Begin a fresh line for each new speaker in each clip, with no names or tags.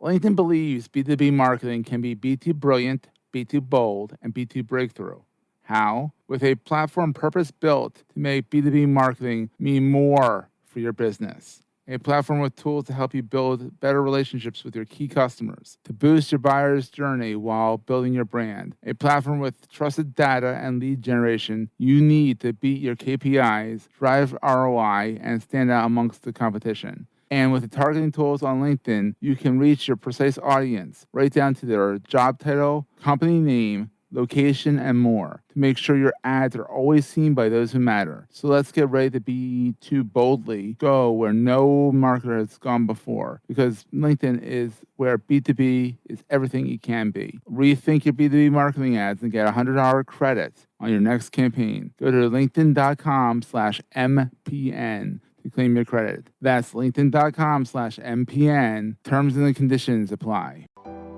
LinkedIn believes B2B marketing can be B2 brilliant, B2 bold, and B2 breakthrough. How? With a platform purpose-built to make B2B marketing mean more for your business. A platform with tools to help you build better relationships with your key customers, to boost your buyer's journey while building your brand. A platform with trusted data and lead generation you need to beat your KPIs, drive ROI, and stand out amongst the competition. And with the targeting tools on LinkedIn, you can reach your precise audience, right down to their job title, company name, location, and more, to make sure your ads are always seen by those who matter. So let's get ready to B2 boldly go where no marketer has gone before, because LinkedIn is where B2B is everything it can be. Rethink your B2B marketing ads and get $100 credit on your next campaign. Go to linkedin.com/MPN to claim your credit. That's linkedin.com/MPN. Terms and conditions apply.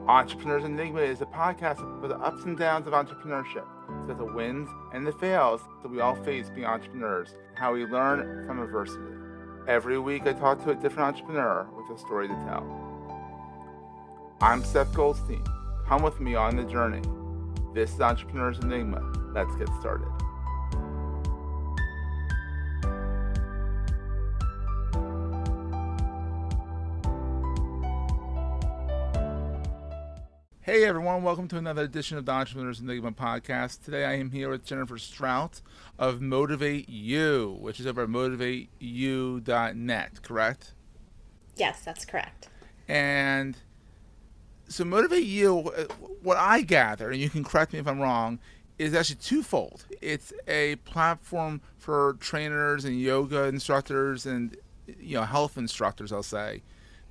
Entrepreneurs Enigma is a podcast for the ups and downs of entrepreneurship. So the wins and the fails that we all face being entrepreneurs, and how we learn from adversity. Every week I talk to a different entrepreneur with a story to tell. I'm Seth Goldstein. Come with me on the journey. This is Entrepreneurs Enigma. Let's get started. Hey everyone, welcome to another edition of the Entrepreneurs Enigma podcast. Today I am here with Jennifer Strout of MotivateU, which is over at MotivateU.net, correct?
Yes, that's correct.
And so MotivateU, what I gather, and you can correct me if I'm wrong, is actually twofold. It's a platform for trainers and yoga instructors and health instructors, I'll say,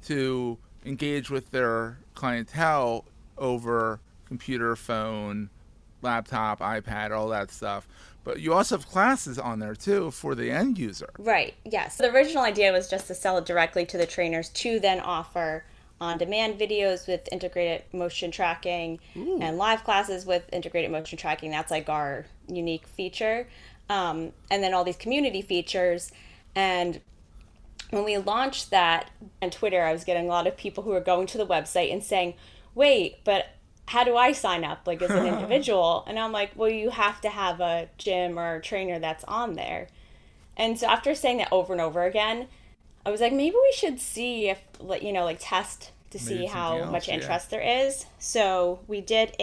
to engage with their clientele over computer, phone, laptop, iPad, all that stuff. But you also have classes on there too for the end user.
Right, yes. The original idea was just to sell it directly to the trainers to then offer on-demand videos with integrated motion tracking. Ooh. And live classes with integrated motion tracking. That's like our unique feature. And then all these community features. And when we launched that on Twitter, I was getting a lot of people who were going to the website and saying, wait, but how do I sign up, like, as an individual? And I'm like, well, you have to have a gym or a trainer that's on there. And so after saying that over and over again, I was like, maybe we should see if, test to see how much interest there is. So we did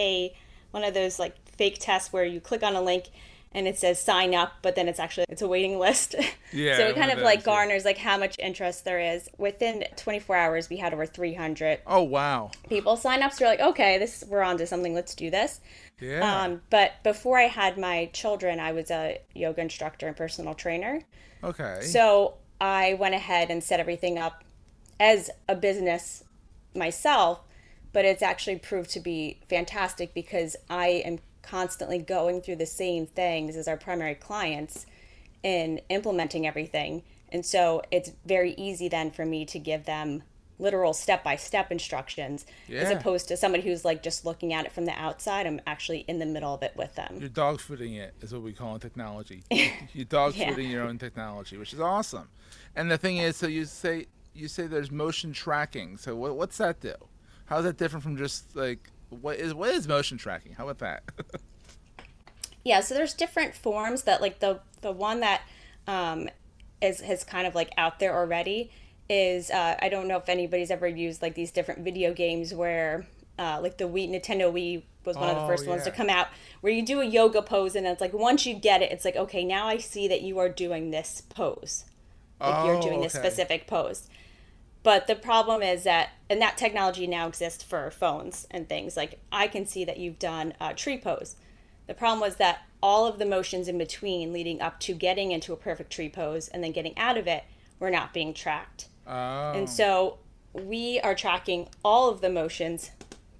one of those, fake tests where you click on a link and it says sign up, but then it's a waiting list.
Yeah.
So it kind of garners how much interest there is. Within 24 hours, we had over 300.
Oh, wow.
People sign up. So we're like, okay, we're on to something. Let's do this.
Yeah.
But before I had my children, I was a yoga instructor and personal trainer.
Okay.
So I went ahead and set everything up as a business myself, but it's actually proved to be fantastic because I am constantly going through the same things as our primary clients in implementing everything. And so it's very easy then for me to give them literal step-by-step instructions, as opposed to somebody who's just looking at it from the outside. I'm actually in the middle of it with them.
You're dog-fooding it is what we call in technology. You're dog-fooding your own technology, which is awesome. And the thing is, so you say there's motion tracking. So what's that do? How is that different from just what is motion tracking? How about that?
Yeah, so there's different forms that the one that is kind of out there already is I don't know if anybody's ever used these different video games where the Nintendo Wii was one of the first ones to come out, where you do a yoga pose and it's once you get it, it's okay, now I see that you are doing this pose. You're doing this specific pose. But the problem is that, and that technology now exists for phones and things, I can see that you've done a tree pose. The problem was that all of the motions in between leading up to getting into a perfect tree pose and then getting out of it were not being tracked.
Oh.
And so we are tracking all of the motions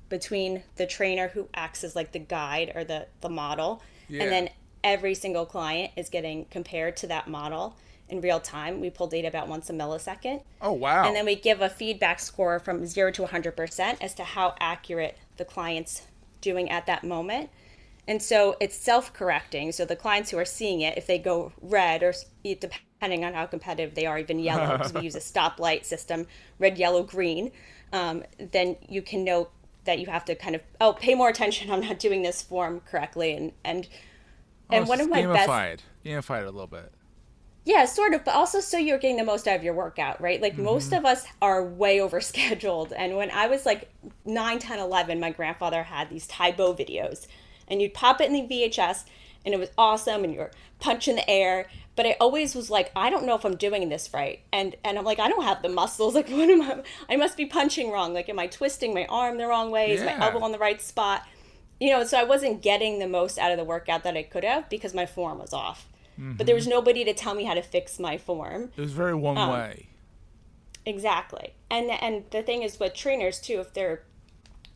between the trainer who acts as the guide or the model. Yeah. And then every single client is getting compared to that model in real time. We pull data about once a millisecond.
Oh, wow.
And then we give a feedback score from 0 to 100% as to how accurate the client's doing at that moment. And so it's self-correcting. So the clients who are seeing it, if they go red, or depending on how competitive they are, even yellow, because we use a stoplight system, red, yellow, green, then you can know that you have to kind of pay more attention. I'm not doing this form correctly,
Oh,
and
it's
one
just
of my best.
gamified a little bit.
Yeah, sort of, but also so you're getting the most out of your workout, right? Like most
Mm-hmm.
of us are way overscheduled. And when I was like 9, 10, 11, my grandfather had these Taibo videos. And you'd pop it in the VHS and it was awesome and you're punching the air. But I always was like, I don't know if I'm doing this right. And I'm like, I don't have the muscles. Like, what am I must be punching wrong. Like, am I twisting my arm the wrong way? Is my
Yeah.
elbow on the right spot? So I wasn't getting the most out of the workout that I could have because my form was off. But there
Mm-hmm.
was nobody to tell me how to fix my form.
It was very one
Um,
way.
exactly. And the thing is with trainers too, if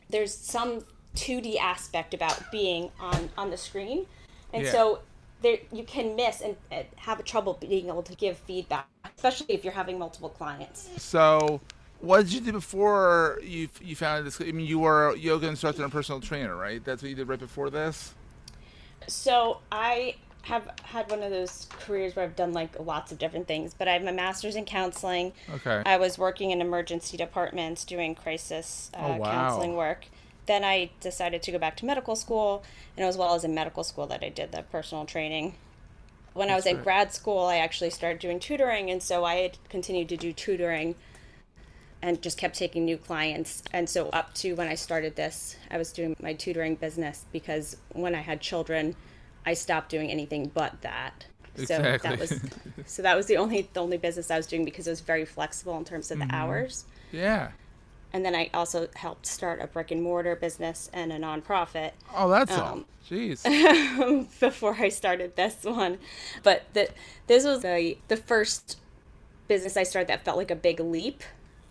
there's some 2D aspect about being on the screen, and
Yeah.
so there you can miss and have trouble being able to give feedback, especially if you're having multiple clients.
So, what did you do before you founded this? I mean, you were a yoga instructor and personal trainer, right? That's what you did right before this.
So I have had one of those careers where I've done like lots of different things, but I have my master's in counseling.
Okay.
I was working in emergency departments doing crisis
Oh wow.
counseling work. Then I decided to go back to medical school, and as well as in medical school that I did the personal training. When I
That's
was in
great.
grad school, I actually started doing tutoring, and so I had continued to do tutoring and just kept taking new clients. And so up to when I started this, I was doing my tutoring business because when I had children, I stopped doing anything but that. So
Exactly.
that was the only business I was doing because it was very flexible in terms of the
Mm-hmm.
hours.
Yeah.
And then I also helped start a brick and mortar business and a nonprofit
Oh, that's all.
um,
Jeez.
before I started this one. But this was the first business I started that felt like a big leap,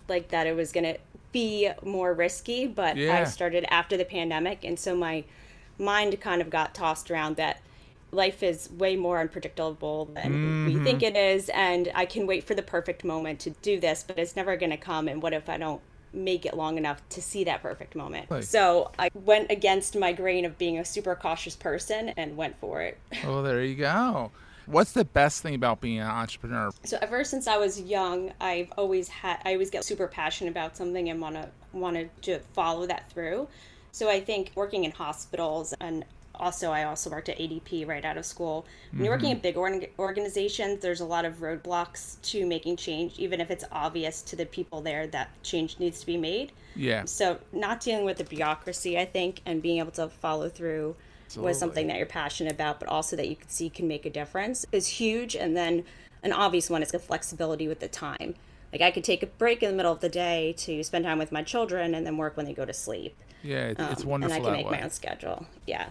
like that it was going to be more risky. But I
Yeah.
started after the pandemic. And so my mind kind of got tossed around that life is way more unpredictable than we
Mm-hmm.
think it is. And I can wait for the perfect moment to do this, but it's never going to come. And what if I don't make it long enough to see that perfect moment?
Like,
So I went against my grain of being a super cautious person and went for it.
oh, there you go. What's the best thing about being an entrepreneur?
So ever since I was young, I always get super passionate about something and wanted to follow that through. So I think working in hospitals, and I also worked at ADP right out of school. When you're working
Mm-hmm.
in big organizations, there's a lot of roadblocks to making change, even if it's obvious to the people there that change needs to be made.
Yeah.
So not dealing with the bureaucracy, I think, and being able to follow through with
Absolutely.
something that you're passionate about, but also that you can see can make a difference is huge. And then an obvious one is the flexibility with the time. Like I could take a break in the middle of the day to spend time with my children and then work when they go to sleep.
Yeah, it's
And I
wonderful
can
that
make my
way.
own schedule. Yeah.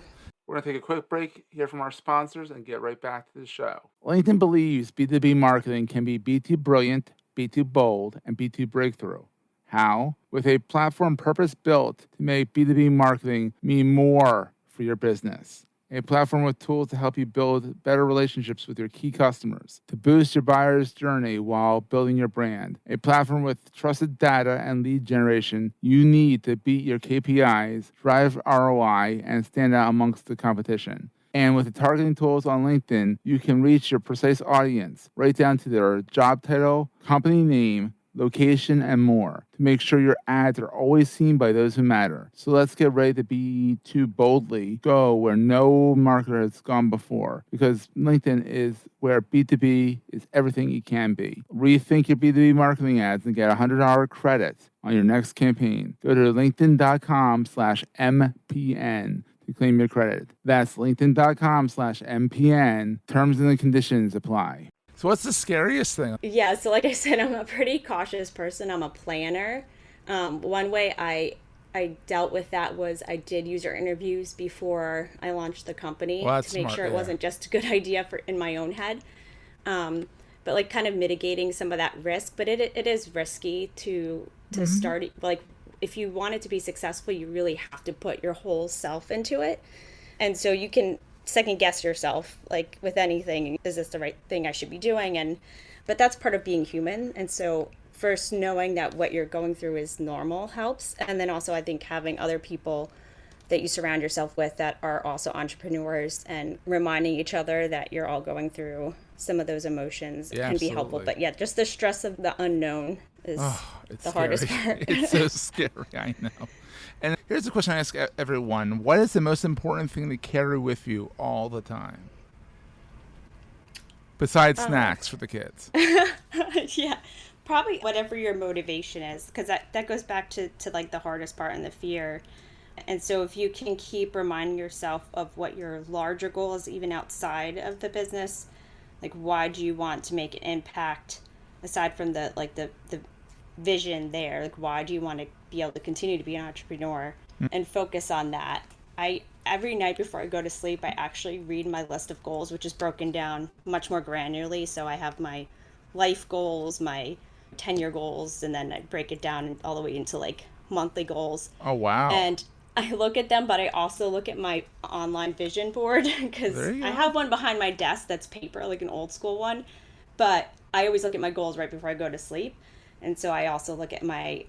We're going to take a quick break, hear from our sponsors, and get right back to the show. LinkedIn believes B2B marketing can be B2 brilliant, B2 bold, and B2 breakthrough. How? With a platform purpose built to make B2B marketing mean more for your business. A platform with tools to help you build better relationships with your key customers, to boost your buyer's journey while building your brand. A platform with trusted data and lead generation you need to beat your KPIs, drive ROI, and stand out amongst the competition. And with the targeting tools on LinkedIn, you can reach your precise audience right down to their job title, company name, location, and more to make sure your ads are always seen by those who matter. So let's get ready to be to boldly go where no marketer has gone before because LinkedIn is where B2B is everything it can be. Rethink your B2B marketing ads and get $100 credits on your next campaign. Go to linkedin.com/MPN to claim your credit. That's linkedin.com/MPN. Terms and conditions apply. So what's the scariest thing?
Yeah. So like I said, I'm a pretty cautious person. I'm a planner. One way I dealt with that was I did user interviews before I launched the company
Well, that's
to make
smart,
sure it
yeah.
wasn't just a good idea for in my own head. But like kind of mitigating some of that risk. But it is risky to
Mm-hmm.
start. Like if you want it to be successful, you really have to put your whole self into it. And so you can second guess yourself, like with anything, is this the right thing I should be doing? But that's part of being human. And so first knowing that what you're going through is normal helps. And then also I think having other people that you surround yourself with that are also entrepreneurs and reminding each other that you're all going through some of those emotions
Yeah,
can be helpful.
absolutely.
But yeah, just the stress of the unknown is
Oh, It's
the
scary.
hardest part.
It's so scary. I know. And here's a question I ask everyone: what is the most important thing to carry with you all the time, besides snacks for the kids?
Yeah, probably whatever your motivation is, because that goes back to like the hardest part and the fear. And so if you can keep reminding yourself of what your larger goal is, even outside of the business, like why do you want to make an impact aside from the vision there, like why do you want to be able to continue to be an entrepreneur and focus on that. I Every night before I go to sleep, I actually read my list of goals, which is broken down much more granularly. So I have my life goals, my 10-year goals, and then I break it down all the way into like monthly goals.
Oh wow!
And I look at them, but I also look at my online vision board
There
because
you
I
go.
have one behind my desk that's paper, like an old school one. But I always look at my goals right before I go to sleep, and so I also look at my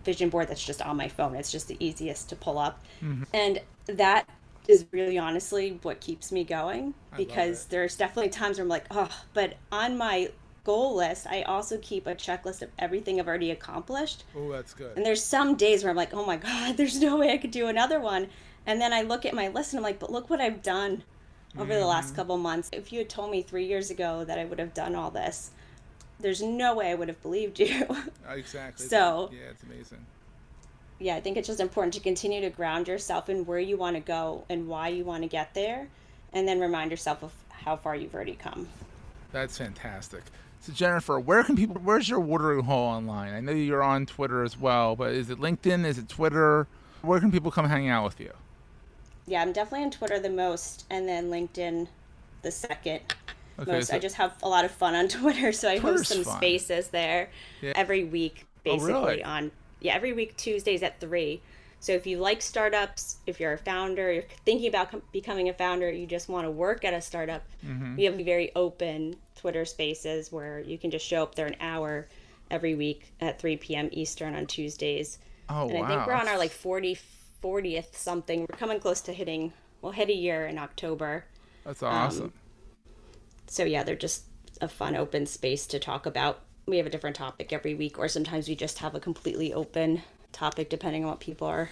vision board that's just on my phone. It's just the easiest to pull up, and that is really honestly what keeps me going
I love
because
it.
there's definitely times where I'm like, oh, but on my goal list, I also keep a checklist of everything I've already accomplished.
Oh, that's good.
And there's some days where I'm like, oh my God, there's no way I could do another one. And then I look at my list and I'm like, but look what I've done over the last couple months. If you had told me 3 years ago that I would have done all this, there's no way I would have believed you.
Exactly.
So,
Yeah, it's amazing.
yeah, I think it's just important to continue to ground yourself in where you want to go and why you want to get there, and then remind yourself of how far you've already come.
That's fantastic. So Jennifer, where's your watering hole online? I know you're on Twitter as well, but is it LinkedIn? Is it Twitter? Where can people come hang out with you?
Yeah, I'm definitely on Twitter the most, and then LinkedIn the second
Okay,
most. I
so
just have a lot of fun on Twitter, so I host
Twitter's
some
fun.
spaces there
Yeah.
every week,
Oh,
basically
really?
on yeah, every week Tuesdays at 3. So if you like startups, if you're a founder, you're thinking about becoming a founder, you just want to work at a startup, we have very open Twitter spaces where you can just show up there an hour every week at 3 p.m. Eastern on Tuesdays.
Oh,
And I think
wow.
we're on our like 40th something. We're coming close to we'll hit a year in October.
That's awesome.
So yeah, they're just a fun open space to talk about. We have a different topic every week, or sometimes we just have a completely open topic depending on what people are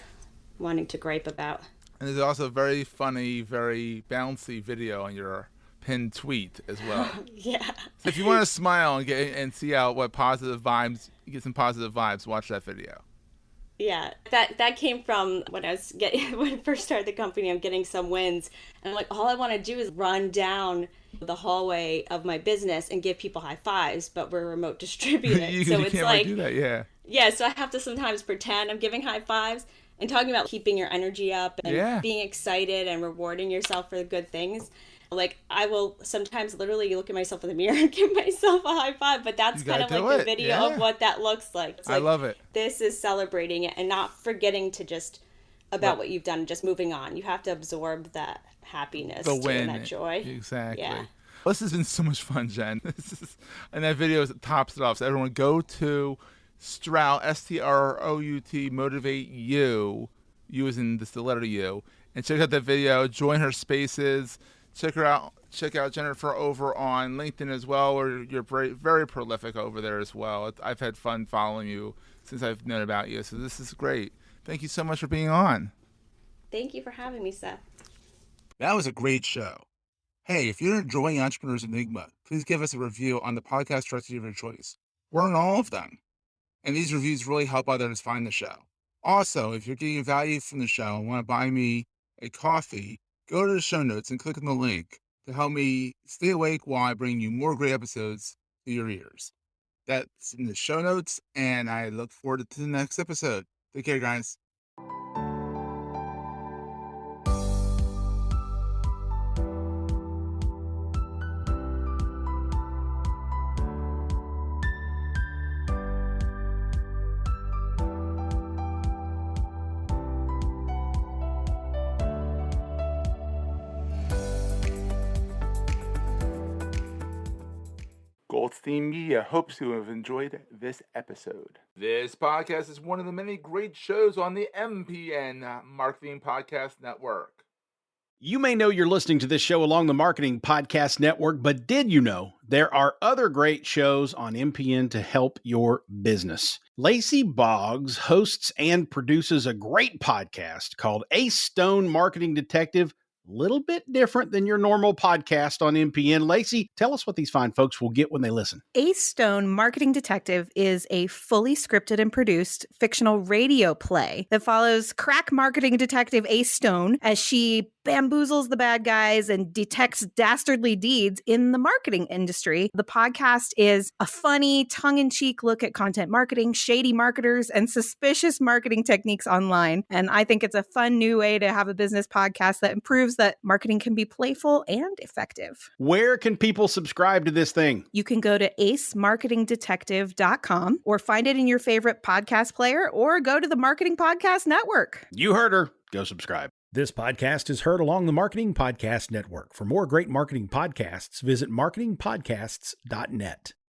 wanting to gripe about.
And there's also a very funny, very bouncy video on your pinned tweet as well.
Yeah.
So if you want to smile and see out what positive vibes, you get some positive vibes, watch that video.
Yeah, that came from when I was getting when I first started the company. I'm getting some wins, and I'm like, all I want to do is run down the hallway of my business and give people high fives, but we're remote distributed, so
You
it's
can't really
like,
do that, yeah.
yeah. So I have to sometimes pretend I'm giving high fives and talking about keeping your energy up and
Yeah.
being excited and rewarding yourself for the good things. Like I will sometimes literally look at myself in the mirror and give myself a high five, but that's
You
kind
gotta
of like
do
the
it,
video
yeah.
of what that looks like. It's
I
like,
love it.
this is celebrating it and not forgetting to just about what you've done and just moving on. You have to absorb that happiness
The
too
win.
and that joy.
Exactly.
Yeah.
Well, this has been so much fun, Jen. And that video tops it off. So everyone go to Strout, STROUT, Motivate You, U is in the letter U, and check out that video. Join her spaces. Check her out. Check out Jennifer over on LinkedIn as well, where you're very prolific over there as well. I've had fun following you since I've known about you. So this is great. Thank you so much for being on.
Thank you for having me, Seth.
That was a great show. Hey, if you're enjoying Entrepreneur's Enigma, please give us a review on the podcast directory of your choice. We're on all of them. And these reviews really help others find the show. Also, if you're getting value from the show and want to buy me a coffee, go to the show notes and click on the link to help me stay awake while I bring you more great episodes to your ears. That's in the show notes, and I look forward to the next episode. Take care, guys. Goldstein Media hopes you have enjoyed this episode. This podcast is one of the many great shows on the MPN Marketing Podcast Network.
You may know you're listening to this show along the Marketing Podcast Network, but did you know there are other great shows on MPN to help your business? Lacey Boggs hosts and produces a great podcast called Ace Stone Marketing Detective. Little bit different than your normal podcast on MPN. Lacey, tell us what these fine folks will get when they listen.
Ace Stone Marketing Detective is a fully scripted and produced fictional radio play that follows crack marketing detective Ace Stone as she bamboozles the bad guys and detects dastardly deeds in the marketing industry. The podcast is a funny, tongue-in-cheek look at content marketing, shady marketers, and suspicious marketing techniques online. And I think it's a fun new way to have a business podcast that improves that marketing can be playful and effective.
Where can people subscribe to this thing?
You can go to acemarketingdetective.com or find it in your favorite podcast player or go to the Marketing Podcast Network.
You heard her. Go subscribe.
This podcast is heard along the Marketing Podcast Network. For more great marketing podcasts, visit marketingpodcasts.net.